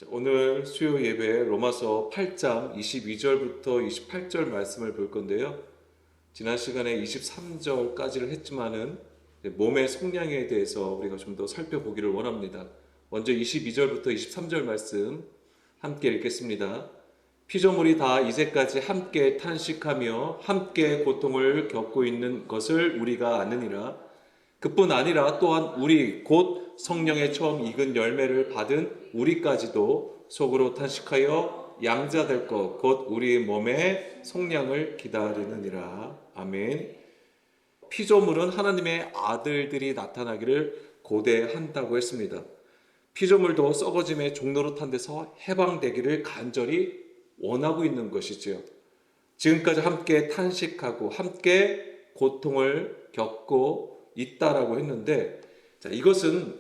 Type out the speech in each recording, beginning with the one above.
오늘 수요 예배 로마서 8장 22절부터 28절 말씀을 볼 건데요. 지난 시간에 23절까지를 했지만은 몸의 속량에 대해서 우리가 좀 더 살펴보기를 원합니다. 먼저 22절부터 23절 말씀 함께 읽겠습니다. 피조물이 다 이제까지 함께 탄식하며 함께 고통을 겪고 있는 것을 우리가 아느니라. 그뿐 아니라 또한 우리 곧 성령의 처음 익은 열매를 받은 우리까지도 속으로 탄식하여 양자될 것 곧 우리 몸의 속량을 기다리느니라. 아멘. 피조물은 하나님의 아들들이 나타나기를 고대한다고 했습니다. 피조물도 썩어짐의 종로로 탄 데서 해방되기를 간절히 원하고 있는 것이지요. 지금까지 함께 탄식하고 함께 고통을 겪고 있다라고 했는데, 이것은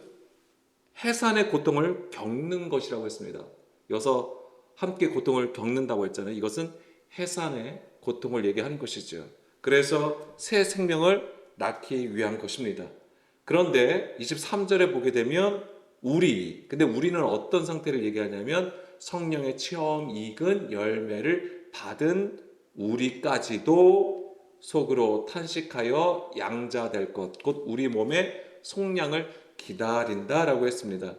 해산의 고통을 겪는 것이라고 했습니다. 여기서 함께 고통을 겪는다고 했잖아요. 이것은 해산의 고통을 얘기하는 것이죠. 그래서 새 생명을 낳기 위한 것입니다. 그런데 23절에 보게 되면 근데 우리는 어떤 상태를 얘기하냐면 성령의 처음 익은 열매를 받은 우리까지도 속으로 탄식하여 양자될 것, 곧 우리 몸의 속량을 기다린다라고 했습니다.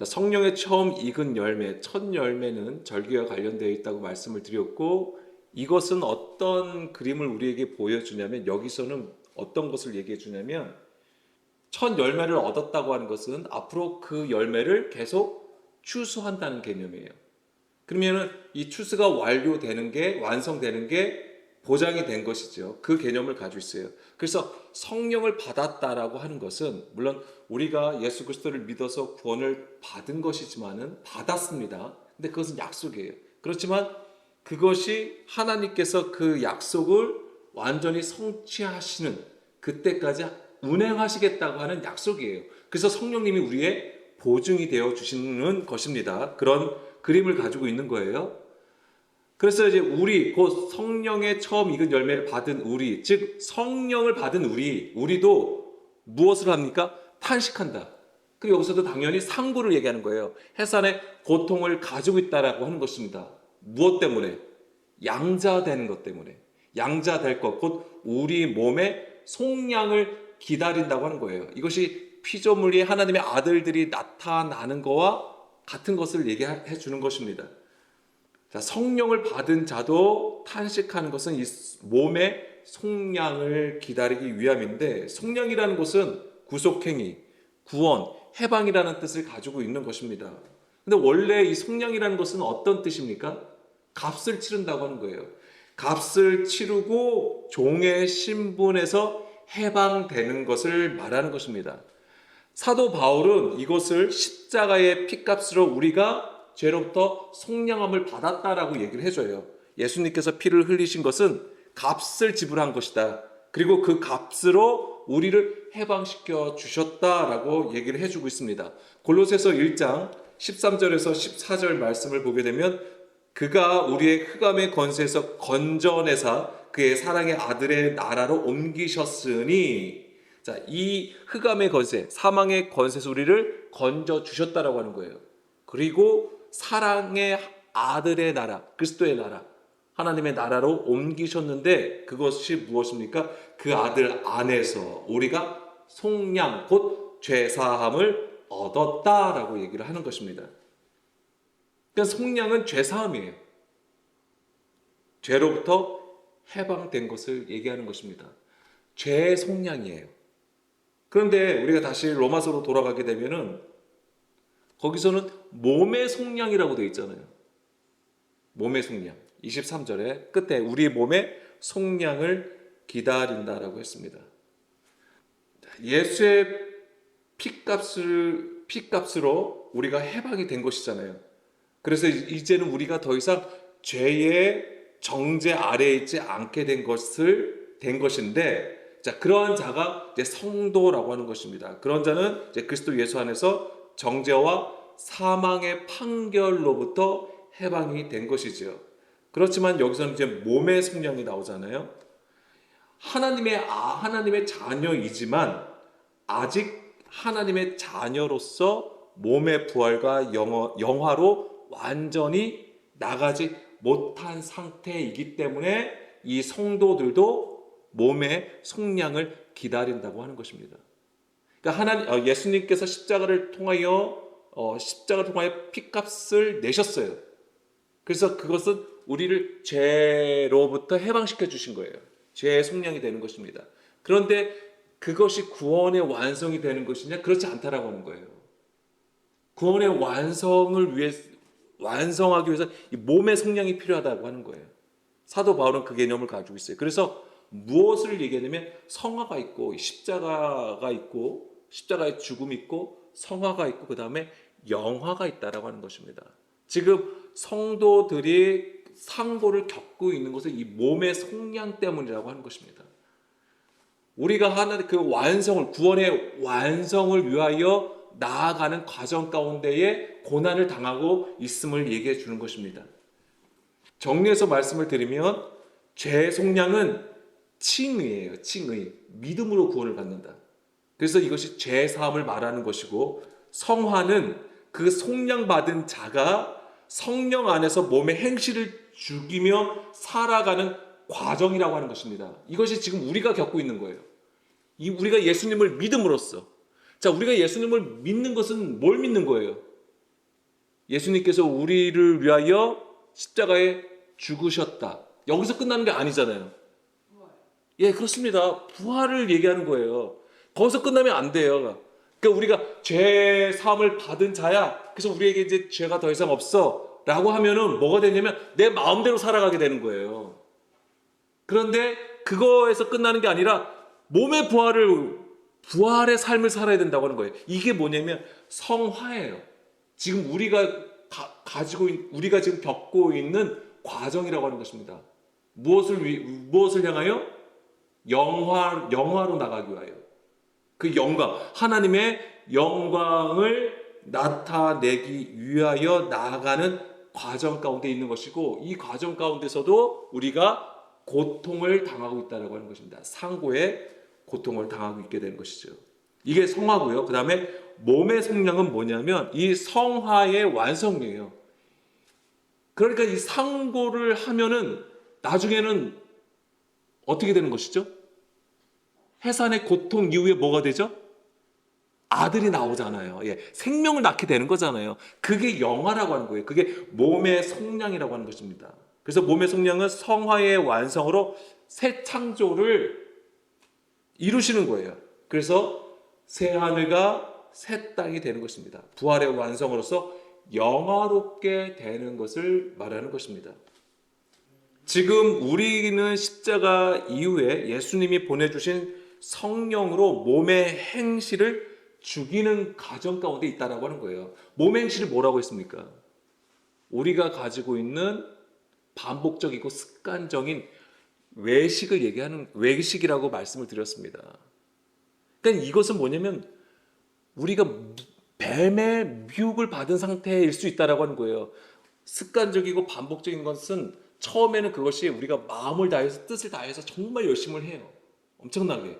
성령의 처음 익은 열매, 첫 열매는 절기와 관련되어 있다고 말씀을 드렸고, 이것은 어떤 그림을 우리에게 보여주냐면, 여기서는 어떤 것을 얘기해 주냐면, 첫 열매를 얻었다고 하는 것은 앞으로 그 열매를 계속 추수한다는 개념이에요. 그러면 이 추수가 완성되는 게 보장이 된 것이죠. 그 개념을 가지고 있어요. 그래서 성령을 받았다라고 하는 것은 물론 우리가 예수 그리스도를 믿어서 구원을 받은 것이지만은 받았습니다. 근데 그것은 약속이에요. 그렇지만 그것이 하나님께서 그 약속을 완전히 성취하시는 그때까지 운행하시겠다고 하는 약속이에요. 그래서 성령님이 우리의 보증이 되어 주시는 것입니다. 그런 그림을 가지고 있는 거예요. 그래서 이제 곧 성령의 처음 익은 열매를 받은 즉 성령을 받은 우리도 무엇을 합니까? 탄식한다. 그리고 여기서도 당연히 상고를 얘기하는 거예요. 해산의 고통을 가지고 있다라고 하는 것입니다. 무엇 때문에? 양자되는 것 때문에. 양자될 것, 곧 우리 몸의 속량을 기다린다고 하는 거예요. 이것이 피조물이 하나님의 아들들이 나타나는 것과 같은 것을 얘기해 주는 것입니다. 성령을 받은 자도 탄식하는 것은 이 몸의 속량을 기다리기 위함인데, 속량이라는 것은 구속행위, 구원, 해방이라는 뜻을 가지고 있는 것입니다. 근데 원래 이 속량이라는 것은 어떤 뜻입니까? 값을 치른다고 하는 거예요. 값을 치르고 종의 신분에서 해방되는 것을 말하는 것입니다. 사도 바울은 이것을 십자가의 피값으로 우리가 죄로부터 속량함을 받았다라고 얘기를 해줘요. 예수님께서 피를 흘리신 것은 값을 지불한 것이다. 그리고 그 값으로 우리를 해방시켜 주셨다라고 얘기를 해주고 있습니다. 골로새서 1장 13절에서 14절 말씀을 보게 되면, 그가 우리의 흑암의 권세에서 건져내사 그의 사랑의 아들의 나라로 옮기셨으니, 이 흑암의 권세, 사망의 권세에서 우리를 건져 주셨다라고 하는 거예요. 그리고 사랑의 아들의 나라, 그리스도의 나라, 하나님의 나라로 옮기셨는데, 그것이 무엇입니까? 그 아들 안에서 우리가 속량, 곧 죄사함을 얻었다라고 얘기를 하는 것입니다. 그러니까 속량은 죄사함이에요. 죄로부터 해방된 것을 얘기하는 것입니다. 죄의 속량이에요. 그런데 우리가 다시 로마서로 돌아가게 되면은 거기서는 몸의 속량이라고 되어 있잖아요. 몸의 속량. 23절에 끝에 우리 몸의 속량을 기다린다라고 했습니다. 예수의 피값으로 우리가 해방이 된 것이잖아요. 그래서 이제는 우리가 더 이상 죄의 정죄 아래에 있지 않게 된 것인데, 그러한 자가 이제 성도라고 하는 것입니다. 그런 자는 이제 그리스도 예수 안에서 정죄와 사망의 판결로부터 해방이 된 것이지요. 그렇지만 여기서는 이제 몸의 속량이 나오잖아요. 하나님의 자녀이지만 아직 하나님의 자녀로서 몸의 부활과 영화로 완전히 나가지 못한 상태이기 때문에 이 성도들도 몸의 속량을 기다린다고 하는 것입니다. 그러니까 예수님께서 십자가를 통하여 피값을 내셨어요. 그래서 그것은 우리를 죄로부터 해방시켜 주신 거예요. 죄의 속량이 되는 것입니다. 그런데 그것이 구원의 완성이 되는 것이냐? 그렇지 않다라고 하는 거예요. 구원의 완성하기 위해서 이 몸의 속량이 필요하다고 하는 거예요. 사도 바울은 그 개념을 가지고 있어요. 그래서 무엇을 얘기하냐면 성화가 있고 십자가가 있고 십자가의 죽음이 있고 성화가 있고 그 다음에 영화가 있다라고 하는 것입니다. 지금 성도들이 상고를 겪고 있는 것은 이 몸의 속량 때문이라고 하는 것입니다. 우리가 하는 그 구원의 완성을 위하여 나아가는 과정 가운데에 고난을 당하고 있음을 얘기해 주는 것입니다. 정리해서 말씀을 드리면 죄의 속량은 칭의예요. 칭의. 믿음으로 구원을 받는다. 그래서 이것이 죄 사함을 말하는 것이고, 성화는 그 속량받은 자가 성령 안에서 몸의 행실을 죽이며 살아가는 과정이라고 하는 것입니다. 이것이 지금 우리가 겪고 있는 거예요. 우리가 예수님을 믿음으로써, 자, 우리가 예수님을 믿는 것은 뭘 믿는 거예요? 예수님께서 우리를 위하여 십자가에 죽으셨다. 여기서 끝나는 게 아니잖아요. 예, 그렇습니다. 부활을 얘기하는 거예요. 거기서 끝나면 안 돼요. 그러니까 우리가 죄 사함을 받은 자야. 그래서 우리에게 이제 죄가 더 이상 없어. 라고 하면은 뭐가 되냐면 내 마음대로 살아가게 되는 거예요. 그런데 그거에서 끝나는 게 아니라 몸의 부활의 삶을 살아야 된다고 하는 거예요. 이게 뭐냐면 성화예요. 지금 우리가 우리가 지금 겪고 있는 과정이라고 하는 것입니다. 무엇을 향하여? 영화로 나가기 위하여. 그 영광, 하나님의 영광을 나타내기 위하여 나아가는 과정 가운데 있는 것이고, 이 과정 가운데서도 우리가 고통을 당하고 있다고 하는 것입니다. 상고의 고통을 당하고 있게 되는 것이죠. 이게 성화고요. 그 다음에 몸의 속량은 뭐냐면 이 성화의 완성이에요. 그러니까 이 상고를 하면은 나중에는 어떻게 되는 것이죠? 해산의 고통 이후에 뭐가 되죠? 아들이 나오잖아요. 예, 생명을 낳게 되는 거잖아요. 그게 영화라고 하는 거예요. 그게 몸의 속량이라고 하는 것입니다. 그래서 몸의 속량은 성화의 완성으로 새 창조를 이루시는 거예요. 그래서 새 하늘과 새 땅이 되는 것입니다. 부활의 완성으로서 영화롭게 되는 것을 말하는 것입니다. 지금 우리는 십자가 이후에 예수님이 보내주신 성령으로 몸의 행실을 죽이는 과정 가운데 있다라고 하는 거예요. 몸의 행실이 뭐라고 했습니까? 우리가 가지고 있는 반복적이고 습관적인 외식이라고 말씀을 드렸습니다. 그러니까 이것은 뭐냐면 우리가 뱀의 미혹을 받은 상태일 수 있다라고 하는 거예요. 습관적이고 반복적인 것은 처음에는 그것이 우리가 마음을 다해서 뜻을 다해서 정말 열심히 해요. 엄청나게.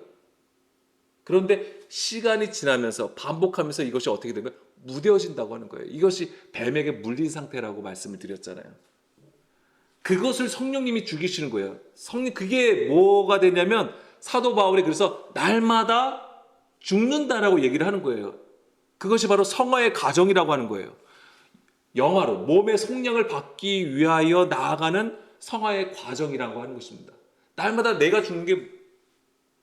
그런데 시간이 지나면서 반복하면서 이것이 어떻게 되면 무뎌진다고 하는 거예요. 이것이 뱀에게 물린 상태라고 말씀을 드렸잖아요. 그것을 성령님이 죽이시는 거예요. 그게 뭐가 되냐면 사도 바울이 그래서 날마다 죽는다라고 얘기를 하는 거예요. 그것이 바로 성화의 과정이라고 하는 거예요. 영화로 몸의 속량을 받기 위하여 나아가는 성화의 과정이라고 하는 것입니다. 날마다 내가 죽는 게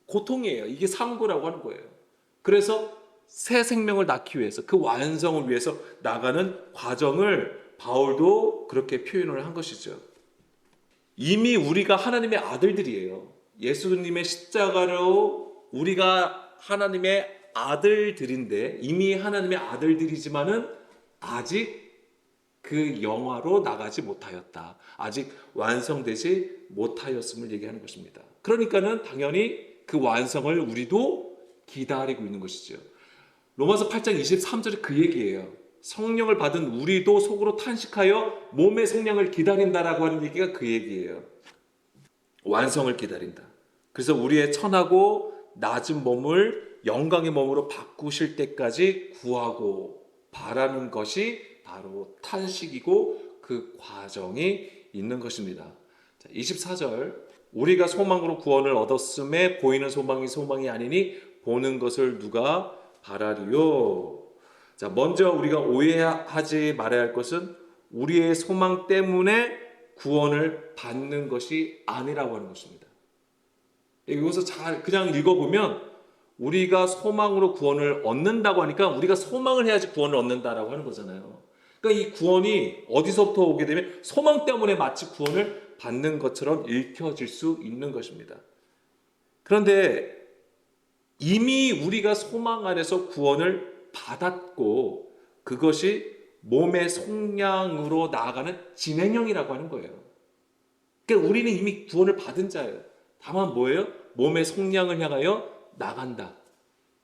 고통이에요. 이게 상고라고 하는 거예요. 그래서 새 생명을 낳기 위해서 그 완성을 위해서 나가는 과정을 바울도 그렇게 표현을 한 것이죠. 이미 우리가 하나님의 아들들이에요. 예수님의 십자가로 우리가 하나님의 아들들인데 이미 하나님의 아들들이지만은 아직 그 영화로 나가지 못하였다. 아직 완성되지 못하였음을 얘기하는 것입니다. 그러니까는 당연히 그 완성을 우리도 기다리고 있는 것이죠. 로마서 8장 23절에 그 얘기예요. 성령을 받은 우리도 속으로 탄식하여 몸의 성령을 기다린다라고 하는 얘기가 그 얘기예요. 완성을 기다린다. 그래서 우리의 천하고 낮은 몸을 영광의 몸으로 바꾸실 때까지 구하고 바라는 것이 바로 탄식이고 그 과정이 있는 것입니다. 자, 24절 우리가 소망으로 구원을 얻었음에 보이는 소망이 소망이 아니니 보는 것을 누가 바라리요. 자, 먼저 우리가 오해하지 말아야 할 것은 우리의 소망 때문에 구원을 받는 것이 아니라고 하는 것입니다. 이것을 잘 그냥 읽어보면 우리가 소망으로 구원을 얻는다고 하니까 우리가 소망을 해야지 구원을 얻는다라고 하는 거잖아요. 그러니까 이 구원이 어디서부터 오게 되면 소망 때문에 마치 구원을 받는 것처럼 읽혀질 수 있는 것입니다. 그런데 이미 우리가 소망 안에서 구원을 받았고 그것이 몸의 속량으로 나아가는 진행형이라고 하는 거예요. 그러니까 우리는 이미 구원을 받은 자예요. 다만 뭐예요? 몸의 속량을 향하여 나간다.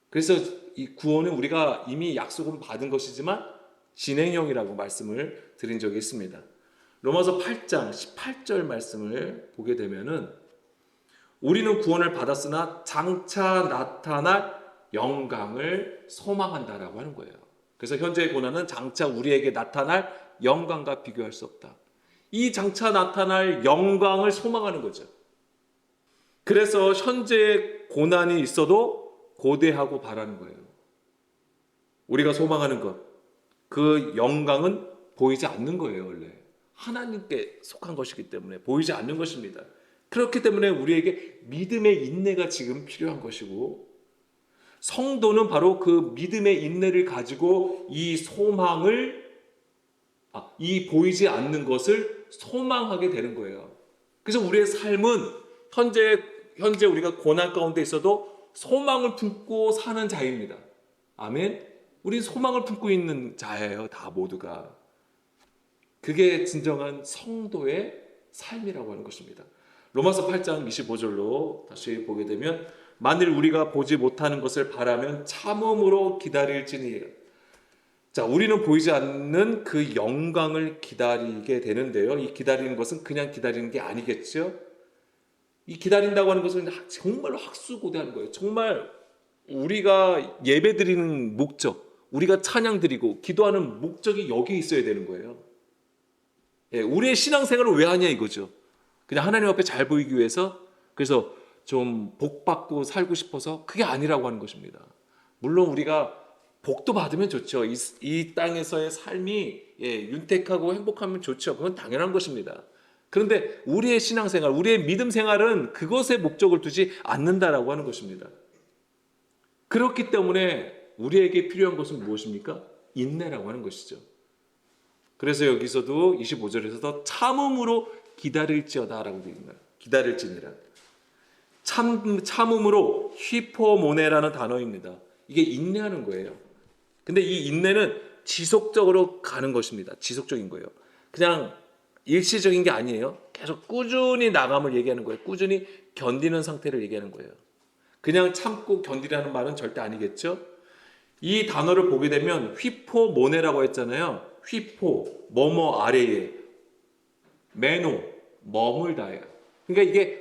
그래서 이 구원은 우리가 이미 약속은 받은 것이지만 진행형이라고 말씀을 드린 적이 있습니다. 로마서 8장 18절 말씀을 보게 되면은 우리는 구원을 받았으나 장차 나타날 영광을 소망한다라고 하는 거예요. 그래서 현재의 고난은 장차 우리에게 나타날 영광과 비교할 수 없다. 이 장차 나타날 영광을 소망하는 거죠. 그래서 현재 고난이 있어도 고대하고 바라는 거예요. 우리가 소망하는 것, 그 영광은 보이지 않는 거예요. 원래 하나님께 속한 것이기 때문에 보이지 않는 것입니다. 그렇기 때문에 우리에게 믿음의 인내가 지금 필요한 것이고 성도는 바로 그 믿음의 인내를 가지고 이 소망을 이 보이지 않는 것을 소망하게 되는 거예요. 그래서 우리의 삶은 현재 우리가 고난 가운데 있어도 소망을 품고 사는 자입니다. 아멘. 우리는 소망을 품고 있는 자예요. 다 모두가. 그게 진정한 성도의 삶이라고 하는 것입니다. 로마서 8장 25절로 다시 보게 되면 만일 우리가 보지 못하는 것을 바라면 참음으로 기다릴지니. 자, 우리는 보이지 않는 그 영광을 기다리게 되는데요. 이 기다리는 것은 그냥 기다리는 게 아니겠죠. 이 기다린다고 하는 것은 정말로 학수고대하는 거예요. 정말 우리가 예배 드리는 목적, 우리가 찬양 드리고 기도하는 목적이 여기에 있어야 되는 거예요. 예, 우리의 신앙생활을 왜 하냐 이거죠. 그냥 하나님 앞에 잘 보이기 위해서, 그래서 좀 복 받고 살고 싶어서, 그게 아니라고 하는 것입니다. 물론 우리가 복도 받으면 좋죠. 이 땅에서의 삶이 윤택하고 행복하면 좋죠. 그건 당연한 것입니다. 그런데 우리의 신앙생활, 우리의 믿음 생활은 그것에 목적을 두지 않는다라고 하는 것입니다. 그렇기 때문에 우리에게 필요한 것은 무엇입니까? 인내라고 하는 것이죠. 그래서 여기서도 25절에서도 참음으로 기다릴지어다라고 되어 있나요? 기다릴지니라. 참음으로 히포모네라는 단어입니다. 이게 인내하는 거예요. 근데 이 인내는 지속적으로 가는 것입니다. 지속적인 거예요. 그냥 일시적인 게 아니에요. 계속 꾸준히 나감을 얘기하는 거예요. 꾸준히 견디는 상태를 얘기하는 거예요. 그냥 참고 견디라는 말은 절대 아니겠죠. 이 단어를 보게 되면 휘포모네라고 했잖아요. 휘포, 뭐뭐 아래에, 메노, 머물다예요. 그러니까 이게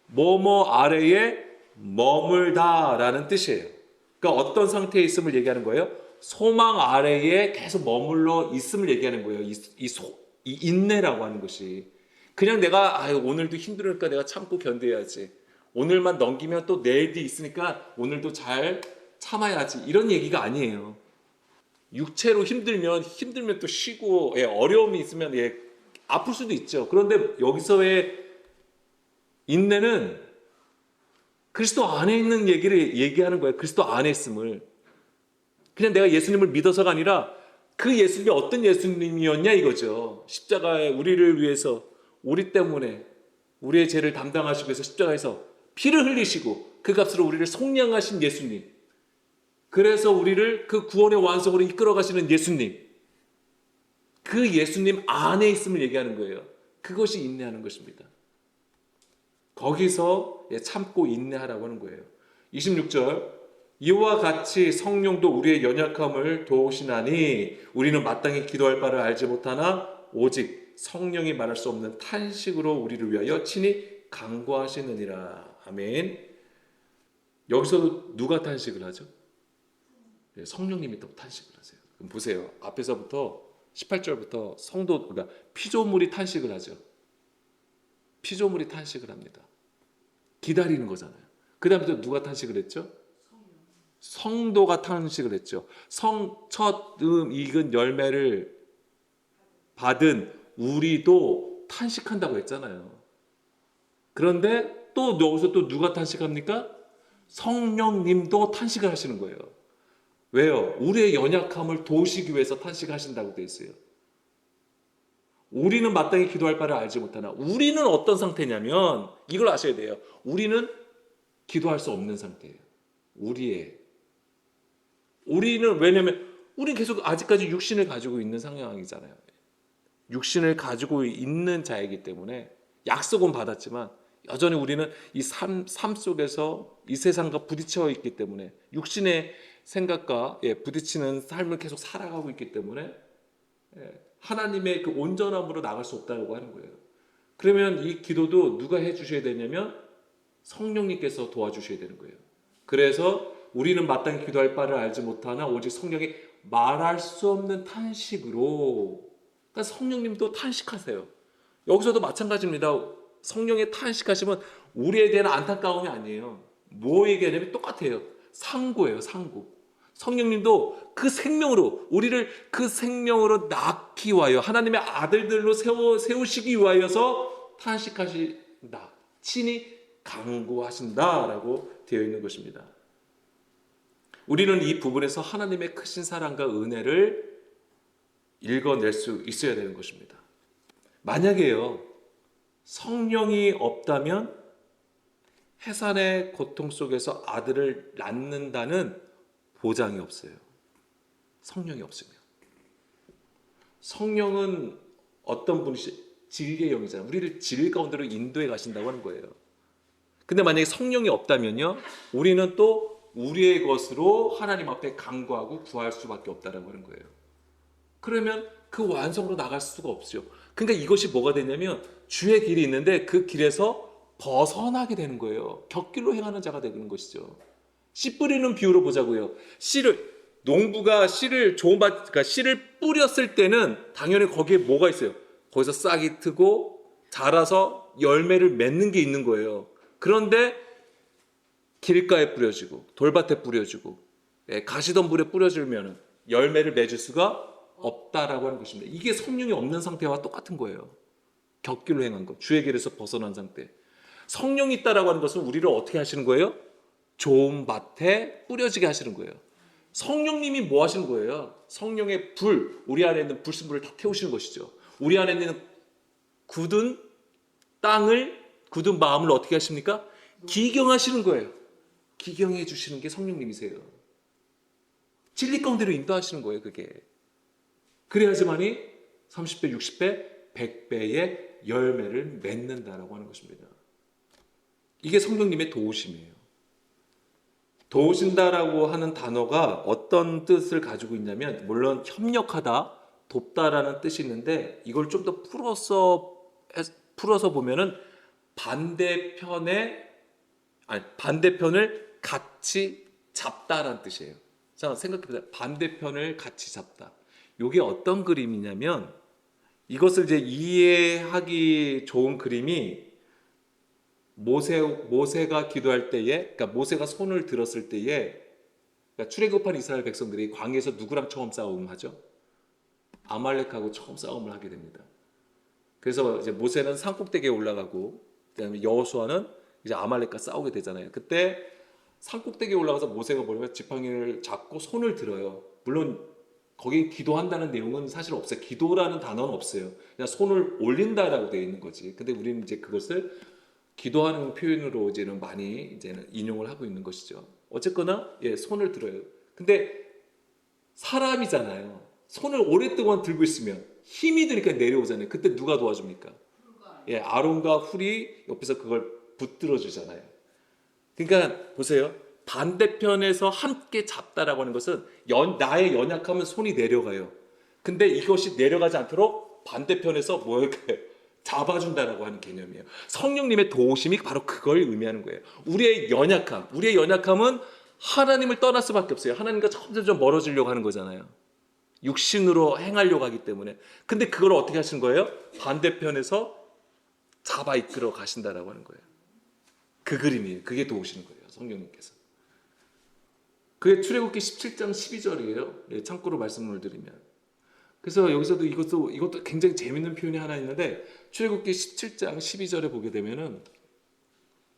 뭐뭐 아래에 머물다라는 뜻이에요. 그러니까 어떤 상태에 있음을 얘기하는 거예요? 소망 아래에 계속 머물러 있음을 얘기하는 거예요. 이 인내라고 하는 것이. 그냥 내가 오늘도 힘들으니까 내가 참고 견뎌야지. 오늘만 넘기면 또 내일도 있으니까 오늘도 잘 참아야지. 이런 얘기가 아니에요. 육체로 힘들면 또 쉬고, 어려움이 있으면 아플 수도 있죠. 그런데 여기서의 인내는 그리스도 안에 있는 얘기를 얘기하는 거예요. 그리스도 안에 있음을. 그냥 내가 예수님을 믿어서가 아니라 그 예수님이 어떤 예수님이었냐 이거죠. 십자가에 우리를 위해서, 우리 때문에 우리의 죄를 담당하시기 위해서 십자가에서 피를 흘리시고 그 값으로 우리를 속량하신 예수님. 그래서 우리를 그 구원의 완성으로 이끌어 가시는 예수님. 그 예수님 안에 있음을 얘기하는 거예요. 그것이 인내하는 것입니다. 거기서 참고 인내하라고 하는 거예요. 26절 이와 같이 성령도 우리의 연약함을 도우시나니 우리는 마땅히 기도할 바를 알지 못하나 오직 성령이 말할 수 없는 탄식으로 우리를 위하여 친히 간구하시느니라. 아멘. 여기서도 누가 탄식을 하죠? 성령님이 또 탄식을 하세요. 그럼 보세요. 앞에서부터 18절부터 성도, 그러니까 피조물이 탄식을 하죠. 피조물이 탄식을 합니다. 기다리는 거잖아요. 그 다음에 또 누가 탄식을 했죠? 성도가 탄식을 했죠. 첫 익은 열매를 받은 우리도 탄식한다고 했잖아요. 그런데 또 여기서 또 누가 탄식합니까? 성령님도 탄식을 하시는 거예요. 왜요? 우리의 연약함을 도우시기 위해서 탄식하신다고 돼 있어요. 우리는 마땅히 기도할 바를 알지 못하나, 우리는 어떤 상태냐면 이걸 아셔야 돼요. 우리는 기도할 수 없는 상태예요. 우리는 왜냐면 우리는 계속 아직까지 육신을 가지고 있는 상황이잖아요. 육신을 가지고 있는 자이기 때문에 약속은 받았지만 여전히 우리는 이 삶 속에서 이 세상과 부딪혀 있기 때문에 육신의 생각과 부딪히는 삶을 계속 살아가고 있기 때문에 하나님의 그 온전함으로 나갈 수 없다고 하는 거예요. 그러면 이 기도도 누가 해주셔야 되냐면 성령님께서 도와주셔야 되는 거예요. 그래서 우리는 마땅히 기도할 바를 알지 못하나 오직 성령이 말할 수 없는 탄식으로, 그러니까 성령님도 탄식하세요. 여기서도 마찬가지입니다. 성령의 탄식하시면 우리에 대한 안타까움이 아니에요. 뭐 얘기하냐면 똑같아요. 상고예요, 상고. 성령님도 그 생명으로, 우리를 그 생명으로 낳기 위하여 하나님의 아들들로 세우시기 위하여서 탄식하신다, 친히 강구하신다라고 되어 있는 것입니다. 우리는 이 부분에서 하나님의 크신 사랑과 은혜를 읽어낼 수 있어야 되는 것입니다. 만약에요, 성령이 없다면 해산의 고통 속에서 아들을 낳는다는 보장이 없어요. 성령이 없으면. 성령은 어떤 분이시? 진리의 영이잖아요. 우리를 진리 가운데로 인도해 가신다고 하는 거예요. 근데 만약에 성령이 없다면요, 우리는 또 우리의 것으로 하나님 앞에 간구하고 구할 수밖에 없다라고 하는 거예요. 그러면 그 완성으로 나갈 수가 없죠. 그러니까 이것이 뭐가 되냐면 주의 길이 있는데 그 길에서 벗어나게 되는 거예요. 곁길로 행하는 자가 되는 것이죠. 씨 뿌리는 비유로 보자고요. 농부가 씨를 그러니까 씨를 뿌렸을 때는 당연히 거기에 뭐가 있어요? 거기서 싹이 트고 자라서 열매를 맺는 게 있는 거예요. 그런데 길가에 뿌려지고 돌밭에 뿌려지고 가시덤불에 뿌려지면 열매를 맺을 수가 없다라고 하는 것입니다. 이게 성령이 없는 상태와 똑같은 거예요. 곁길로 행한 것, 주의 길에서 벗어난 상태. 성령이 있다라고 하는 것은 우리를 어떻게 하시는 거예요? 좋은 밭에 뿌려지게 하시는 거예요. 성령님이 뭐 하시는 거예요? 성령의 불, 우리 안에 있는 불순물을 다 태우시는 것이죠. 우리 안에 있는 굳은 땅을, 굳은 마음을 어떻게 하십니까? 기경하시는 거예요. 기경해 주시는 게 성령님이세요. 진리 가운데로 인도하시는 거예요, 그게. 그래야지만이 30배, 60배, 100배의 열매를 맺는다라고 하는 것입니다. 이게 성령님의 도우심이에요. 도우신다라고 하는 단어가 어떤 뜻을 가지고 있냐면, 물론 협력하다, 돕다라는 뜻이 있는데, 이걸 좀 더 풀어서 보면은 반대편을 같이 잡다라는 뜻이에요. 자, 생각해보세요. 반대편을 같이 잡다. 이게 어떤 그림이냐면, 이것을 이제 이해하기 좋은 그림이 모세가 기도할 때에, 그러니까 모세가 손을 들었을 때에, 그러니까 출애굽한 이스라엘 백성들이 광야에서 누구랑 처음 싸움하죠? 아말렉하고 처음 싸움을 하게 됩니다. 그래서 이제 모세는 산꼭대기에 올라가고, 그다음에 여호수아는 이제 아말렉과 싸우게 되잖아요. 그때 산꼭대기에 올라가서 모세가 뭐냐면 지팡이를 잡고 손을 들어요. 물론 거기 기도한다는 내용은 사실 없어요. 기도라는 단어는 없어요. 그냥 손을 올린다라고 되어 있는 거지. 근데 우리는 이제 그것을 기도하는 표현으로 이제는 많이 인용을 하고 있는 것이죠. 어쨌거나 손을 들어요. 근데 사람이잖아요. 손을 오랫동안 들고 있으면 힘이 드니까 내려오잖아요. 그때 누가 도와줍니까? 아론과 훌이 옆에서 그걸 붙들어 주잖아요. 그러니까 보세요. 반대편에서 함께 잡다라고 하는 것은 나의 연약하면 손이 내려가요. 근데 이것이 내려가지 않도록 반대편에서 뭘까요? 잡아준다라고 하는 개념이에요. 성령님의 도우심이 바로 그걸 의미하는 거예요. 우리의 연약함은 하나님을 떠날 수밖에 없어요. 하나님과 점점 멀어지려고 하는 거잖아요. 육신으로 행하려고 하기 때문에. 근데 그걸 어떻게 하신 거예요? 반대편에서 잡아 이끌어 가신다라고 하는 거예요. 그 그림이에요. 그게 도우시는 거예요. 성령님께서. 그게 출애굽기 17장 12절이에요. 참고로 말씀을 드리면. 그래서 여기서도 이것도 굉장히 재밌는 표현이 하나 있는데, 출애굽기 17장 12절에 보게 되면은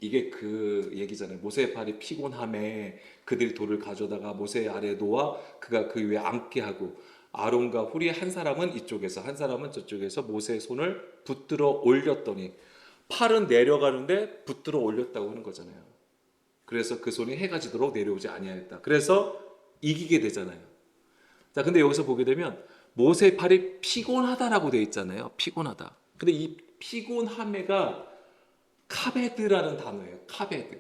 이게 그 얘기잖아요. 모세의 팔이 피곤함에 그들이 돌을 가져다가 모세 아래에 놓아 그가 그 위에 앉게 하고, 아론과 훌이 한 사람은 이쪽에서 한 사람은 저쪽에서 모세의 손을 붙들어 올렸더니, 팔은 내려가는데 붙들어 올렸다고 하는 거잖아요. 그래서 그 손이 해가 지도록 내려오지 아니하였다. 그래서 이기게 되잖아요. 자, 근데 여기서 보게 되면 모세의 팔이 피곤하다라고 되어 있잖아요. 피곤하다. 근데 이 피곤함에가 카베드라는 단어예요. 카베드.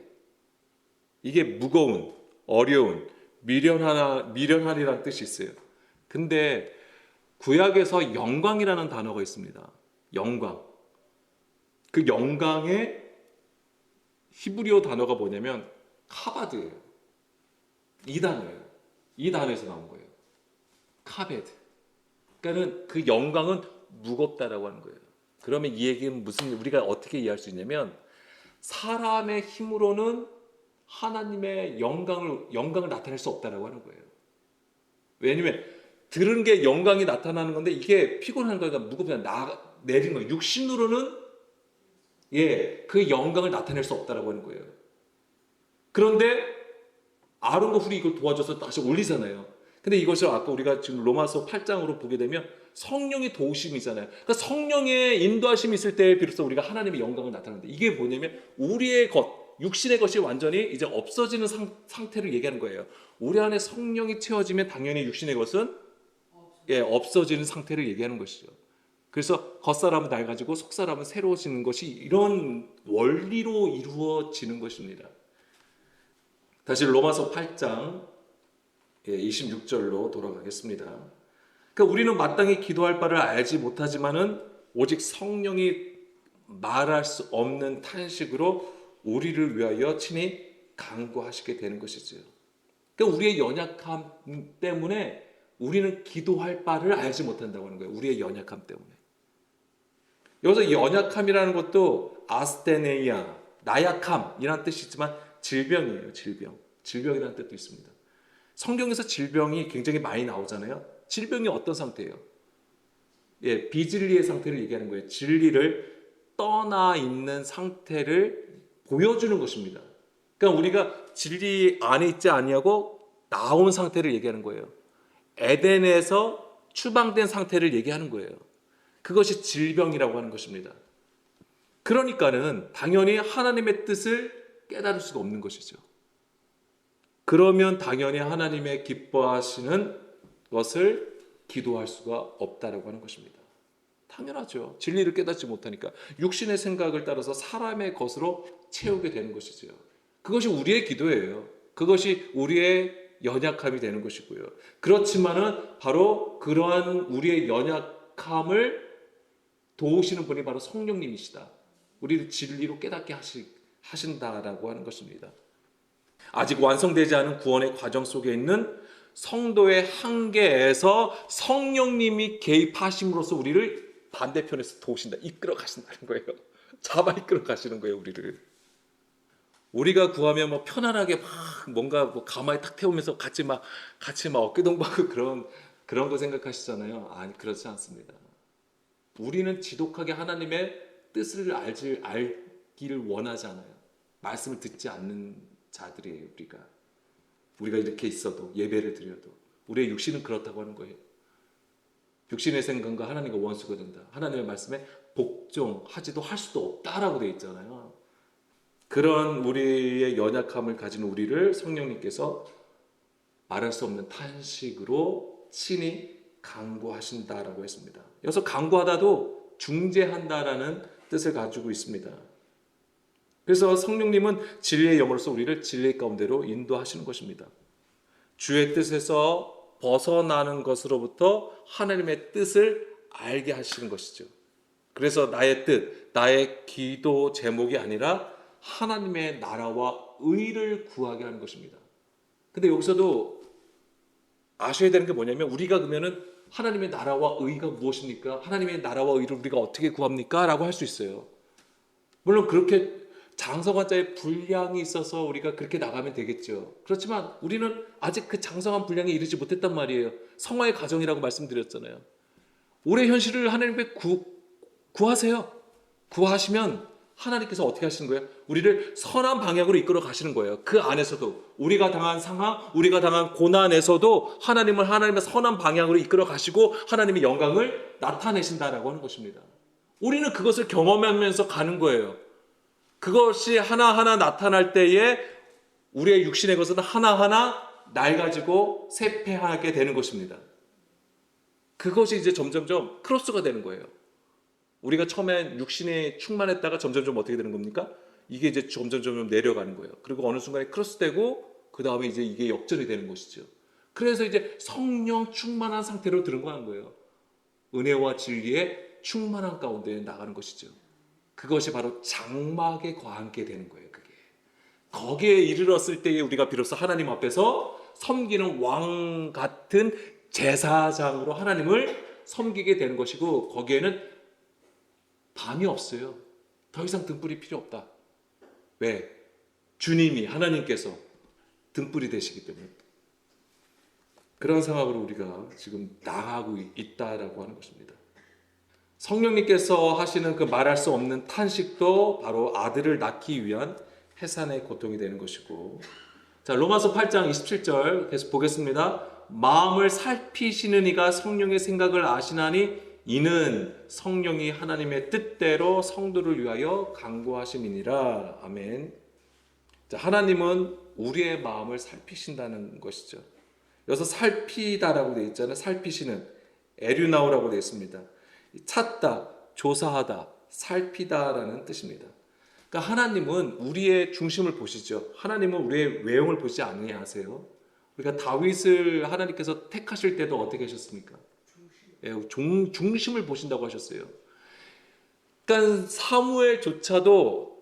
이게 무거운, 어려운, 미련하리라는 뜻이 있어요. 근데 구약에서 영광이라는 단어가 있습니다. 영광. 그 영광의 히브리어 단어가 뭐냐면 카바드예요. 이 단어예요. 이 단어에서 나온 거예요. 카베드. 그러니까는 그 영광은 무겁다라고 하는 거예요. 그러면 이 얘기는 우리가 어떻게 이해할 수 있냐면, 사람의 힘으로는 하나님의 영광을 나타낼 수 없다라고 하는 거예요. 왜냐면 들은 게 영광이 나타나는 건데, 이게 피곤한 거니까 무겁게 내린 거예요. 육신으로는 그 영광을 나타낼 수 없다라고 하는 거예요. 그런데 아론과 훌이 이걸 도와줘서 다시 올리잖아요. 근데 이것을 아까 우리가 지금 로마서 8장으로 보게 되면 성령의 도우심이잖아요. 그러니까 성령의 인도하심이 있을 때 비로소 우리가 하나님의 영광을 나타내는데, 이게 뭐냐면 우리의 육신의 것이 완전히 이제 없어지는 상태를 얘기하는 거예요. 우리 안에 성령이 채워지면 당연히 육신의 것은 없어지는 상태를 얘기하는 것이죠. 그래서 겉사람은 낡아지고 속사람은 새로워지는 것이 이런 원리로 이루어지는 것입니다. 다시 로마서 8장 26절로 돌아가겠습니다. 그러니까 우리는 마땅히 기도할 바를 알지 못하지만은 오직 성령이 말할 수 없는 탄식으로 우리를 위하여 친히 간구하시게 되는 것이죠. 그러니까 우리의 연약함 때문에 우리는 기도할 바를 알지 못한다고 하는 거예요. 우리의 연약함 때문에. 여기서 연약함이라는 것도 아스테네이아, 나약함이라는 뜻이 있지만 질병이에요. 질병이라는 뜻도 있습니다. 성경에서 질병이 굉장히 많이 나오잖아요. 질병이 어떤 상태예요? 비진리의 상태를 얘기하는 거예요. 진리를 떠나 있는 상태를 보여주는 것입니다. 그러니까 우리가 진리 안에 있지 아니하고 나온 상태를 얘기하는 거예요. 에덴에서 추방된 상태를 얘기하는 거예요. 그것이 질병이라고 하는 것입니다. 그러니까는 당연히 하나님의 뜻을 깨달을 수가 없는 것이죠. 그러면 당연히 하나님의 기뻐하시는 것을 기도할 수가 없다라고 하는 것입니다. 당연하죠. 진리를 깨닫지 못하니까 육신의 생각을 따라서 사람의 것으로 채우게 되는 것이죠. 그것이 우리의 기도예요. 그것이 우리의 연약함이 되는 것이고요. 그렇지만은 바로 그러한 우리의 연약함을 도우시는 분이 바로 성령님이시다. 우리를 진리로 깨닫게 하신다라고 하는 것입니다. 아직 완성되지 않은 구원의 과정 속에 있는 성도의 한계에서 성령님이 개입하심으로써 우리를 반대편에서 도우신다. 이끌어 가신다는 거예요. 잡아 이끌어 가시는 거예요, 우리를. 우리가 구하면 뭐 편안하게 막 뭔가 뭐 가마에 탁 태우면서 같이 막 어깨 동무하고 그런 거 생각하시잖아요. 아니, 그렇지 않습니다. 우리는 지독하게 하나님의 뜻을 알기를 원하잖아요. 말씀을 듣지 않는 자들이에요. 우리가 이렇게 있어도, 예배를 드려도 우리의 육신은 그렇다고 하는 거예요. 육신의 생각과 하나님과 원수가 된다. 하나님의 말씀에 복종하지도 할 수도 없다라고 되어 있잖아요. 그런 우리의 연약함을 가진 우리를 성령님께서 말할 수 없는 탄식으로 친히 간구하신다라고 했습니다. 여기서 간구하다도 중재한다라는 뜻을 가지고 있습니다. 그래서 성령님은 진리의 영으로서 우리를 진리 가운데로 인도하시는 것입니다. 주의 뜻에서 벗어나는 것으로부터 하나님의 뜻을 알게 하시는 것이죠. 그래서 나의 뜻, 나의 기도 제목이 아니라 하나님의 나라와 의를 구하게 하는 것입니다. 근데 여기서도 아셔야 되는 게 뭐냐면 우리가 그러면은 하나님의 나라와 의가 무엇입니까? 하나님의 나라와 의를 우리가 어떻게 구합니까? 라고 할 수 있어요. 물론 그렇게 장성한 자의 분량이 있어서 우리가 그렇게 나가면 되겠죠. 그렇지만 우리는 아직 그 장성한 분량에 이르지 못했단 말이에요. 성화의 과정이라고 말씀드렸잖아요. 올해 현실을 하나님께 구하세요. 구하시면 하나님께서 어떻게 하시는 거예요? 우리를 선한 방향으로 이끌어 가시는 거예요. 그 안에서도 우리가 당한 상황, 우리가 당한 고난에서도 하나님의 선한 방향으로 이끌어 가시고 하나님의 영광을 나타내신다라고 하는 것입니다. 우리는 그것을 경험하면서 가는 거예요. 그것이 하나하나 나타날 때에 우리의 육신의 것은 하나하나 낡아지고 쇠폐하게 되는 것입니다. 그것이 이제 점점점 크로스가 되는 거예요. 우리가 처음에 육신에 충만했다가 점점점 어떻게 되는 겁니까? 이게 이제 점점점 내려가는 거예요. 그리고 어느 순간에 크로스되고 그 다음에 이제 이게 역전이 되는 것이죠. 그래서 이제 성령 충만한 상태로 들어가는 거예요. 은혜와 진리의 충만한 가운데 나가는 것이죠. 그것이 바로 장막에 거하게 되는 거예요. 그게 거기에 이르렀을 때에 우리가 비로소 하나님 앞에서 섬기는 왕 같은 제사장으로 하나님을 섬기게 되는 것이고, 거기에는 밤이 없어요. 더 이상 등불이 필요 없다. 왜? 주님이 하나님께서 등불이 되시기 때문에. 그런 상황으로 우리가 지금 나가고 있다라고 하는 것입니다. 성령님께서 하시는 그 말할 수 없는 탄식도 바로 아들을 낳기 위한 해산의 고통이 되는 것이고, 자, 로마서 8장 27절 계속 보겠습니다. 마음을 살피시는 이가 성령의 생각을 아시나니 이는 성령이 하나님의 뜻대로 성도를 위하여 강구하심이니라. 아멘. 자, 하나님은 우리의 마음을 살피신다는 것이죠. 여기서 살피다라고 되어 있잖아요. 살피시는 에류나오라고 되어 있습니다. 찾다, 조사하다, 살피다라는 뜻입니다. 그러니까 하나님은 우리의 중심을 보시죠. 하나님은 우리의 외형을 보시지 아니하세요. 그러니까 다윗을 하나님께서 택하실 때도 어떻게 하셨습니까? 중심을 보신다고 하셨어요. 그러니까 사무엘조차도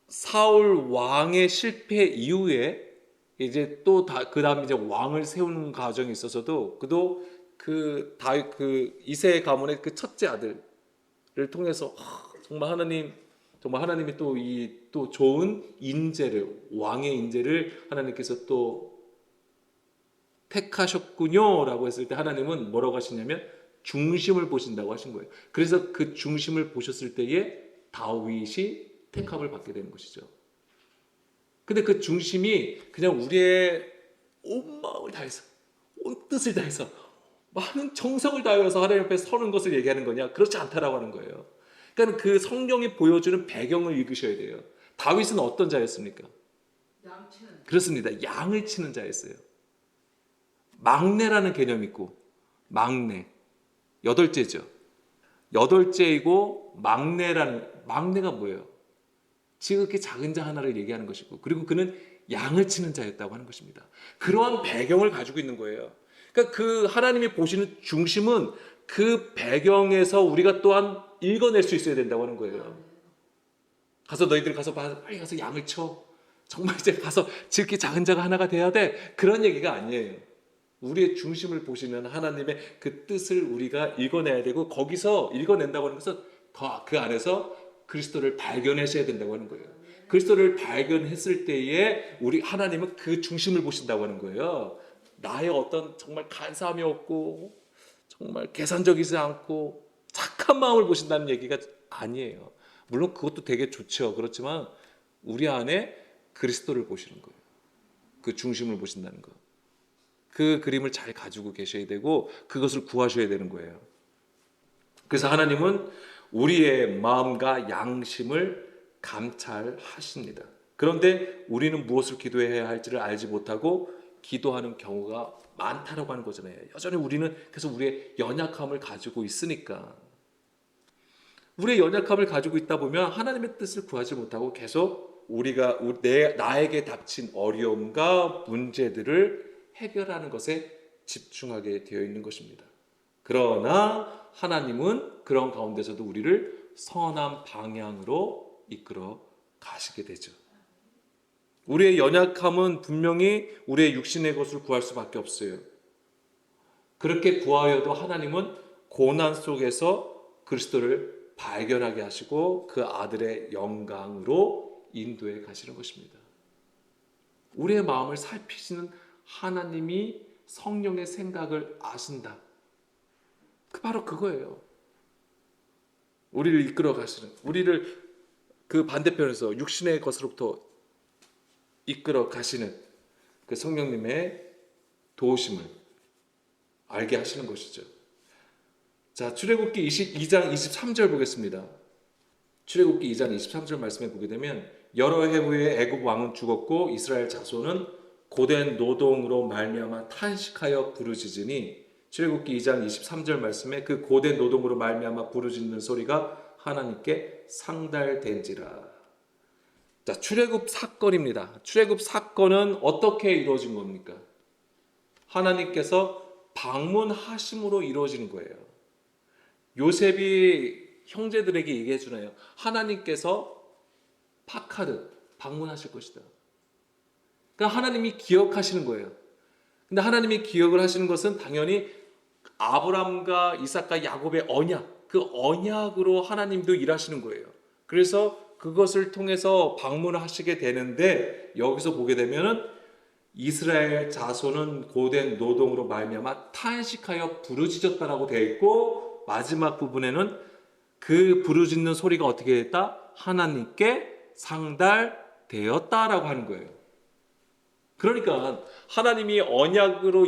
사울 왕의 실패 이후에 이제 또 그 다음 이제 왕을 세우는 과정에 있어서도 그도 그 이세 가문의 그 첫째 아들을 통해서 정말 하나님이 또 좋은 인재를, 왕의 인재를 하나님께서 또 택하셨군요라고 했을 때 하나님은 뭐라고 하시냐면 중심을 보신다고 하신 거예요. 그래서 그 중심을 보셨을 때에 다윗이 택함을 받게 되는 것이죠. 근데 그 중심이 그냥 우리의 온 마음을 다해서, 온 뜻을 다해서, 많은 정성을 다해서 하나님 앞에 서는 것을 얘기하는 거냐? 그렇지 않다라고 하는 거예요. 그러니까 그 성령이 보여주는 배경을 읽으셔야 돼요. 다윗은 어떤 자였습니까? 그렇습니다. 양을 치는 자였어요. 막내라는 개념이 있고, 막내, 여덟째죠. 여덟째이고 막내가 뭐예요? 지극히 작은 자 하나를 얘기하는 것이고, 그리고 그는 양을 치는 자였다고 하는 것입니다. 그러한 배경을 가지고 있는 거예요. 그러니까 그 하나님이 보시는 중심은 그 배경에서 우리가 또한 읽어낼 수 있어야 된다고 하는 거예요. 너희들 가서 빨리 가서 양을 쳐. 정말 이제 가서 지극히 작은 자가 하나가 돼야 돼. 그런 얘기가 아니에요. 우리의 중심을 보시는 하나님의 그 뜻을 우리가 읽어내야 되고, 거기서 읽어낸다고 하는 것은 더 그 안에서 그리스도를 발견하셔야 된다고 하는 거예요. 그리스도를 발견했을 때에 우리 하나님은 그 중심을 보신다고 하는 거예요. 나의 어떤 정말 간사함이 없고 정말 계산적이지 않고 착한 마음을 보신다는 얘기가 아니에요. 물론 그것도 되게 좋죠. 그렇지만 우리 안에 그리스도를 보시는 거예요. 그 중심을 보신다는 거. 그 그림을 잘 가지고 계셔야 되고 그것을 구하셔야 되는 거예요. 그래서 하나님은 우리의 마음과 양심을 감찰하십니다. 그런데 우리는 무엇을 기도해야 할지를 알지 못하고 기도하는 경우가 많다라고 하는 거잖아요. 여전히 우리는 그래서 우리의 연약함을 가지고 있으니까, 우리의 연약함을 가지고 있다 보면 하나님의 뜻을 구하지 못하고 계속 나에게 닥친 어려움과 문제들을 해결하는 것에 집중하게 되어 있는 것입니다. 그러나 하나님은 그런 가운데서도 우리를 선한 방향으로 이끌어 가시게 되죠. 우리의 연약함은 분명히 우리의 육신의 것을 구할 수밖에 없어요. 그렇게 구하여도 하나님은 고난 속에서 그리스도를 발견하게 하시고 그 아들의 영광으로 인도해 가시는 것입니다. 우리의 마음을 살피시는 하나님이 성령의 생각을 아신다. 바로 그거예요. 우리를 이끌어 가시는, 우리를 그 반대편에서 육신의 것으로부터 이끌어 가시는 그 성령님의 도우심을 알게 하시는 것이죠. 자, 출애굽기 22장 23절 보겠습니다. 출애굽기 2장 23절 말씀에 보게 되면 여러 해 후에 애굽 왕은 죽었고 이스라엘 자손은 고된 노동으로 말미암아 탄식하여 부르짖으니, 출애굽기 2장 23절 말씀에 그 고된 노동으로 말미암아 부르짖는 소리가 하나님께 상달된지라. 자, 출애굽 사건입니다. 출애굽 사건은 어떻게 이루어진 겁니까? 하나님께서 방문하심으로 이루어지는 거예요. 요셉이 형제들에게 얘기해 주나요? 하나님께서 파카드 방문하실 것이다. 그러니까 하나님이 기억하시는 거예요. 근데 하나님이 기억을 하시는 것은 당연히 아브람과 이삭과 야곱의 언약, 그 언약으로 하나님도 일하시는 거예요. 그래서 그것을 통해서 방문을 하시게 되는데, 여기서 보게 되면은 이스라엘 자손은 고된 노동으로 말미암아 탄식하여 부르짖었다라고 되어 있고, 마지막 부분에는 그 부르짖는 소리가 어떻게 됐다? 하나님께 상달되었다라고 하는 거예요. 그러니까 하나님이 언약으로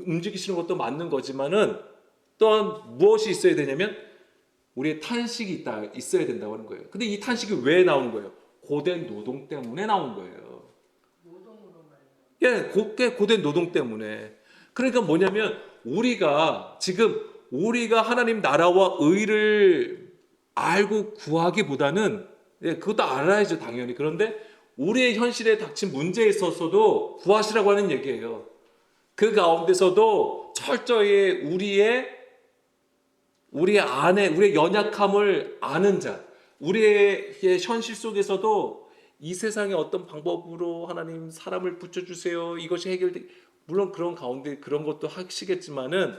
움직이시는 것도 맞는 거지만은 또한 무엇이 있어야 되냐면 우리의 탄식이 있어야 된다고 하는 거예요. 근데 이 탄식이 왜 나오는 거예요? 고된 노동 때문에 나온 거예요. 노동으로 말이야. 예, 고된 노동 때문에. 그러니까 뭐냐면 우리가 하나님 나라와 의를 알고 구하기보다는, 그것도 알아야죠, 당연히. 그런데 우리의 현실에 닥친 문제에 있어서도 구하시라고 하는 얘기예요. 그 가운데서도 철저히 우리 안에 우리의 연약함을 아는 자, 우리의 현실 속에서도 이 세상의 어떤 방법으로 하나님 사람을 붙여주세요, 이것이 해결돼, 물론 그런 가운데 그런 것도 하시겠지만은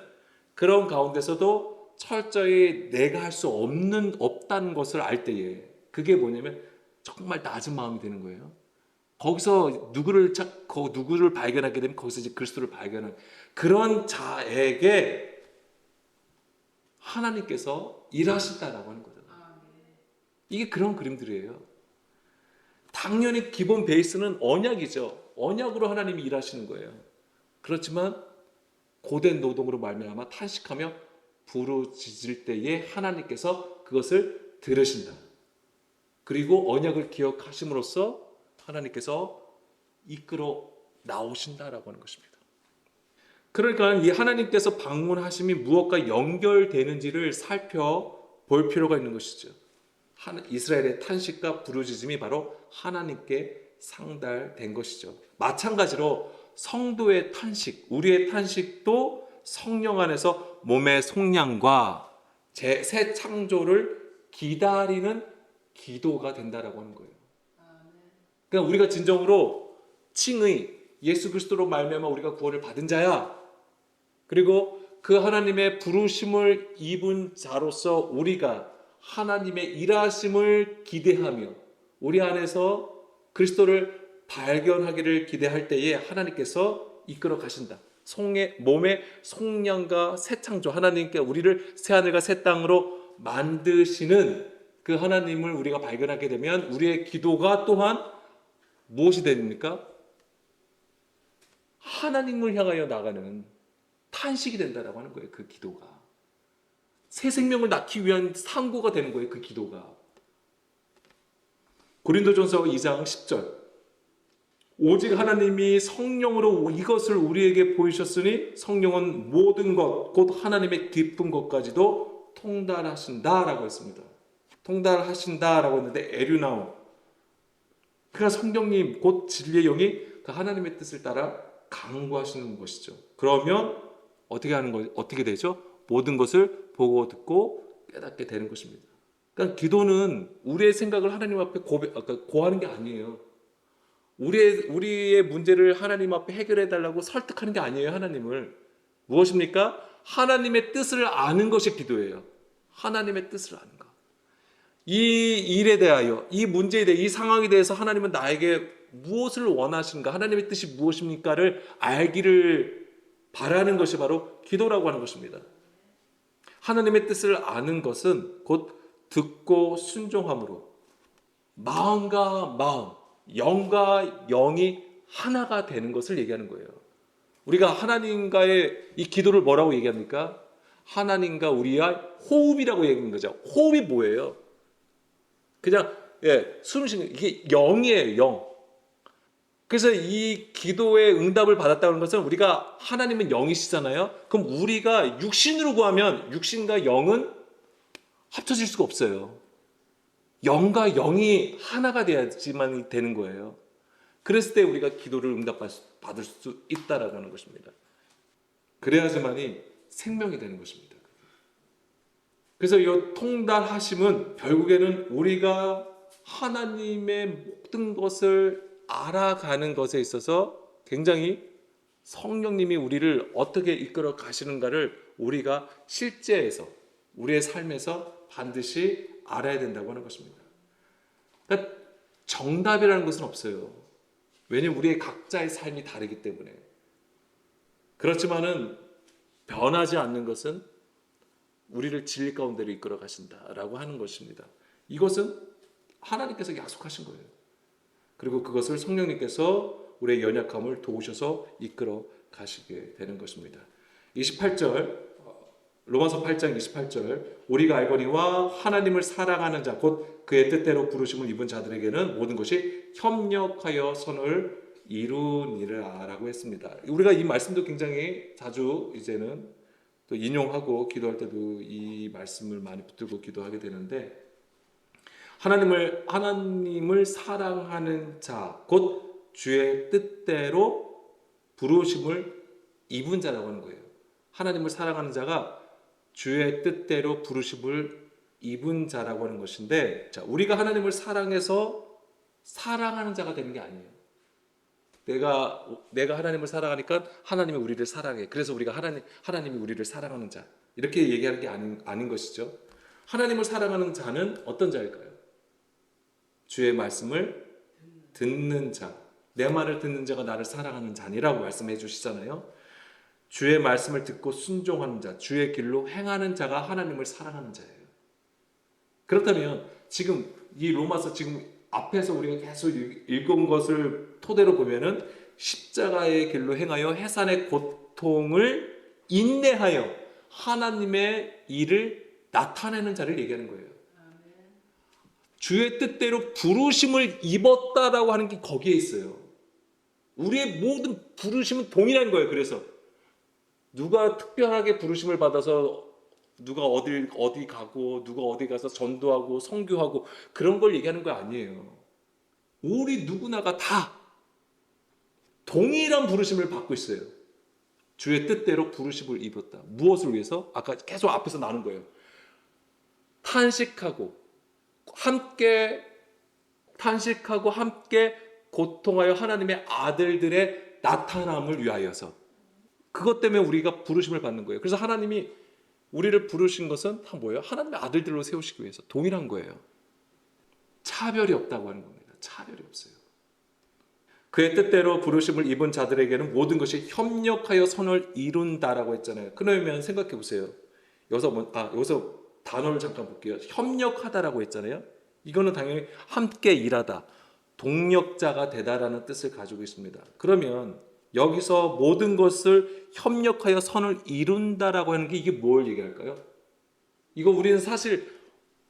그런 가운데서도 철저히 내가 할 수 없다는 것을 알 때에, 그게 뭐냐면 정말 낮은 마음이 되는 거예요. 거기서 누구를 발견하게 되면 거기서 이제 그리스도를 발견하는 그런 자에게 하나님께서 일하신다라고 하는 거잖아요. 이게 그런 그림들이에요. 당연히 기본 베이스는 언약이죠. 언약으로 하나님이 일하시는 거예요. 그렇지만 고된 노동으로 말미암아 탄식하며 부르짖을 때에 하나님께서 그것을 들으신다. 그리고 언약을 기억하심으로써 하나님께서 이끌어 나오신다라고 하는 것입니다. 그러니까 이 하나님께서 방문하심이 무엇과 연결되는지를 살펴볼 필요가 있는 것이죠. 이스라엘의 탄식과 부르짖음이 바로 하나님께 상달된 것이죠. 마찬가지로 성도의 탄식, 우리의 탄식도 성령 안에서 몸의 속량과 새 창조를 기다리는 기도가 된다라고 하는 거예요. 그러니까 우리가 진정으로 칭의, 예수 그리스도로 말미암아 우리가 구원을 받은 자야, 그리고 그 하나님의 부르심을 입은 자로서 우리가 하나님의 일하심을 기대하며 우리 안에서 그리스도를 발견하기를 기대할 때에 하나님께서 이끌어 가신다. 몸의 속량과 새 창조, 하나님께 우리를 새 하늘과 새 땅으로 만드시는 그 하나님을 우리가 발견하게 되면 우리의 기도가 또한 무엇이 됩니까? 하나님을 향하여 나가는 탄식이 된다라고 하는 거예요. 그 기도가 새 생명을 낳기 위한 상고가 되는 거예요. 그 기도가. 고린도전서 2장 10절, 오직 하나님이 성령으로 이것을 우리에게 보이셨으니 성령은 모든 것 곧 하나님의 깊은 것까지도 통달하신다라고 했습니다. 통달하신다라고 했는데 에류나오, 그러니까 성령님 곧 진리의 영이 그 하나님의 뜻을 따라 강구하시는 것이죠. 그러면 어떻게 되죠? 모든 것을 보고 듣고 깨닫게 되는 것입니다. 그러니까 기도는 우리의 생각을 하나님 앞에 고하는 게 아니에요. 우리의 문제를 하나님 앞에 해결해 달라고 설득하는 게 아니에요. 하나님을 무엇입니까? 하나님의 뜻을 아는 것이 기도예요. 하나님의 뜻을 아는 것. 이 일에 대하여, 이 문제에 대해, 이 상황에 대해서 하나님은 나에게 무엇을 원하시는가, 하나님의 뜻이 무엇입니까를 알기를 바라는 것이 바로 기도라고 하는 것입니다. 하나님의 뜻을 아는 것은 곧 듣고 순종함으로 마음과 마음, 영과 영이 하나가 되는 것을 얘기하는 거예요. 우리가 하나님과의 이 기도를 뭐라고 얘기합니까? 하나님과 우리의 호흡이라고 얘기하는 거죠. 호흡이 뭐예요? 그냥 숨 쉬는, 이게 영이에요. 영. 그래서 이 기도의 응답을 받았다는 것은 우리가 하나님은 영이시잖아요. 그럼 우리가 육신으로 구하면 육신과 영은 합쳐질 수가 없어요. 영과 영이 하나가 돼야지만 되는 거예요. 그랬을 때 우리가 기도를 응답받을 수 있다라고 하는 것입니다. 그래야지만이 생명이 되는 것입니다. 그래서 이 통달하심은 결국에는 우리가 하나님의 모든 것을 알아가는 것에 있어서 굉장히 성령님이 우리를 어떻게 이끌어 가시는가를 우리가 실제에서, 우리의 삶에서 반드시 알아야 된다고 하는 것입니다. 그러니까 정답이라는 것은 없어요. 왜냐하면 우리의 각자의 삶이 다르기 때문에. 그렇지만은 변하지 않는 것은 우리를 진리 가운데로 이끌어 가신다라고 하는 것입니다. 이것은 하나님께서 약속하신 거예요. 그리고 그것을 성령님께서 우리의 연약함을 도우셔서 이끌어 가시게 되는 것입니다. 28절, 로마서 8장 28절, 우리가 알거니와 하나님을 사랑하는 자, 곧 그의 뜻대로 부르심을 입은 자들에게는 모든 것이 협력하여 선을 이루니라 라고 했습니다. 우리가 이 말씀도 굉장히 자주 이제는 또 인용하고 기도할 때도 이 말씀을 많이 붙들고 기도하게 되는데, 하나님을 사랑하는 자, 곧 주의 뜻대로 부르심을 입은 자라고 하는 거예요. 하나님을 사랑하는 자가 주의 뜻대로 부르심을 입은 자라고 하는 것인데, 자, 우리가 하나님을 사랑해서 사랑하는 자가 되는 게 아니에요. 내가 하나님을 사랑하니까 하나님이 우리를 사랑해. 그래서 우리가 하나님이 우리를 사랑하는 자, 이렇게 얘기하는 게 아닌 것이죠. 하나님을 사랑하는 자는 어떤 자일까요? 주의 말씀을 듣는 자, 내 말을 듣는 자가 나를 사랑하는 자니라고 말씀해 주시잖아요. 주의 말씀을 듣고 순종하는 자, 주의 길로 행하는 자가 하나님을 사랑하는 자예요. 그렇다면 지금 이 로마서 지금 앞에서 우리가 계속 읽은 것을 토대로 보면은 십자가의 길로 행하여 해산의 고통을 인내하여 하나님의 일을 나타내는 자를 얘기하는 거예요. 주의 뜻대로 부르심을 입었다라고 하는 게 거기에 있어요. 우리의 모든 부르심은 동일한 거예요. 그래서 누가 특별하게 부르심을 받아서 누가 어디 가고 누가 어디 가서 전도하고 선교하고 그런 걸 얘기하는 거 아니에요. 우리 누구나가 다 동일한 부르심을 받고 있어요. 주의 뜻대로 부르심을 입었다. 무엇을 위해서? 아까 계속 앞에서 나눈 거예요. 함께 고통하여 하나님의 아들들의 나타남을 위하여서, 그것 때문에 우리가 부르심을 받는 거예요. 그래서 하나님이 우리를 부르신 것은 다 뭐예요? 하나님의 아들들로 세우시기 위해서 동일한 거예요. 차별이 없다고 하는 겁니다. 차별이 없어요. 그의 뜻대로 부르심을 입은 자들에게는 모든 것이 협력하여 선을 이룬다라고 했잖아요. 그러면 생각해 보세요. 여기서 단어를 잠깐 볼게요. 협력하다라고 했잖아요. 이거는 당연히 함께 일하다, 동력자가 되다라는 뜻을 가지고 있습니다. 그러면 여기서 모든 것을 협력하여 선을 이룬다라고 하는 게 이게 뭘 얘기할까요? 이거 우리는 사실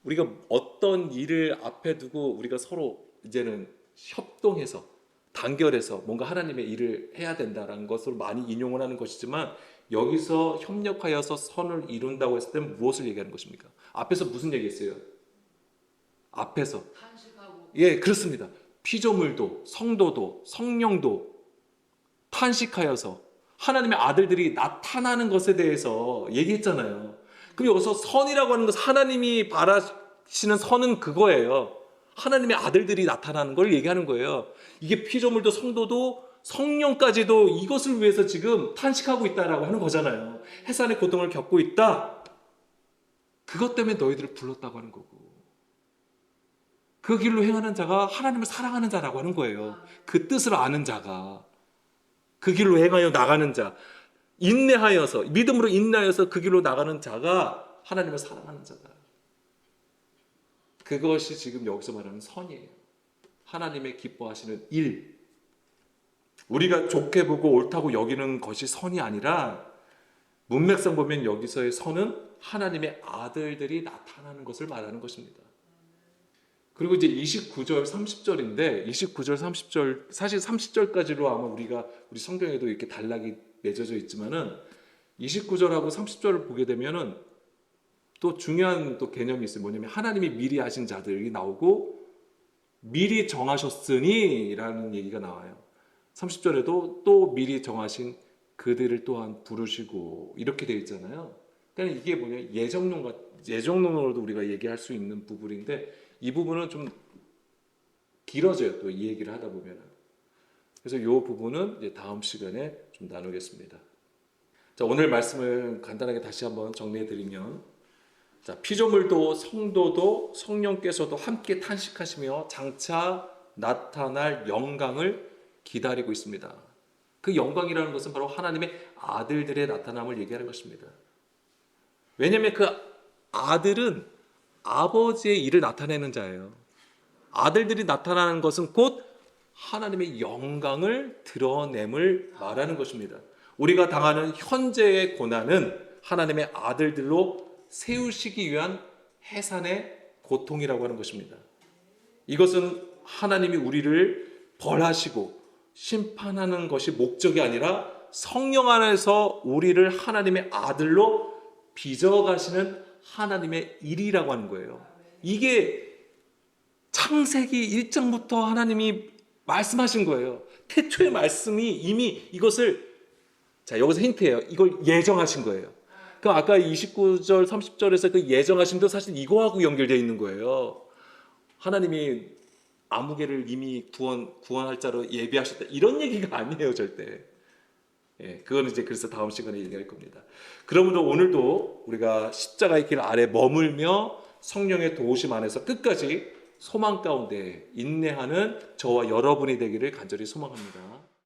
우리가 어떤 일을 앞에 두고 우리가 서로 이제는 협동해서 단결해서 뭔가 하나님의 일을 해야 된다라는 것을 많이 인용을 하는 것이지만, 여기서 협력하여서 선을 이룬다고 했을 때는 무엇을 얘기하는 것입니까? 앞에서 무슨 얘기했어요? 앞에서 탄식하고. 예, 그렇습니다. 피조물도 성도도 성령도 탄식하여서 하나님의 아들들이 나타나는 것에 대해서 얘기했잖아요. 그럼 여기서 선이라고 하는 것은 하나님이 바라시는 선은 그거예요. 하나님의 아들들이 나타나는 걸 얘기하는 거예요. 이게 피조물도 성도도 성령까지도 이것을 위해서 지금 탄식하고 있다라고 하는 거잖아요. 해산의 고통을 겪고 있다. 그것 때문에 너희들을 불렀다고 하는 거고, 그 길로 행하는 자가 하나님을 사랑하는 자라고 하는 거예요. 그 뜻을 아는 자가, 그 길로 행하여 나가는 자, 인내하여서, 믿음으로 인내하여서 그 길로 나가는 자가 하나님을 사랑하는 자다. 그것이 지금 여기서 말하는 선이에요. 하나님의 기뻐하시는 일. 우리가 좋게 보고 옳다고 여기는 것이 선이 아니라, 문맥상 보면 여기서의 선은 하나님의 아들들이 나타나는 것을 말하는 것입니다. 그리고 이제 29절 30절인데 29절 30절, 사실 30절까지로 아마 우리 성경에도 이렇게 단락이 맺어져 있지만은 29절하고 30절을 보게 되면은 또 중요한 또 개념이 있어요. 뭐냐면 하나님이 미리 하신 자들이 나오고 미리 정하셨으니 라는 얘기가 나와요. 30절에도 또 미리 정하신 그들을 또한 부르시고 이렇게 되어 있잖아요. 그러니까 이게 뭐냐, 예정론으로도 우리가 얘기할 수 있는 부분인데 이 부분은 좀 길어져요. 또 이 얘기를 하다 보면. 그래서 이 부분은 이제 다음 시간에 좀 나누겠습니다. 자, 오늘 말씀을 간단하게 다시 한번 정리해 드리면, 자, 피조물도 성도도 성령께서도 함께 탄식하시며 장차 나타날 영광을 기다리고 있습니다. 그 영광이라는 것은 바로 하나님의 아들들의 나타남을 얘기하는 것입니다. 왜냐하면 그 아들은 아버지의 일을 나타내는 자예요. 아들들이 나타나는 것은 곧 하나님의 영광을 드러냄을 말하는 것입니다. 우리가 당하는 현재의 고난은 하나님의 아들들로 세우시기 위한 해산의 고통이라고 하는 것입니다. 이것은 하나님이 우리를 벌하시고 심판하는 것이 목적이 아니라 성령 안에서 우리를 하나님의 아들로 빚어가시는 하나님의 일이라고 하는 거예요. 이게 창세기 1장부터 하나님이 말씀하신 거예요. 태초의 말씀이 이미 이것을, 자, 여기서 힌트예요. 이걸 예정하신 거예요. 그 아까 29절 30절에서 그 예정하심도 사실 이거하고 연결되어 있는 거예요. 하나님이 아무개를 이미 구원할 자로 예비하셨다, 이런 얘기가 아니에요, 절대. 예, 그건 이제 그래서 다음 시간에 얘기할 겁니다. 그러므로 오늘도 우리가 십자가의 길 아래 머물며 성령의 도우심 안에서 끝까지 소망 가운데 인내하는 저와 여러분이 되기를 간절히 소망합니다.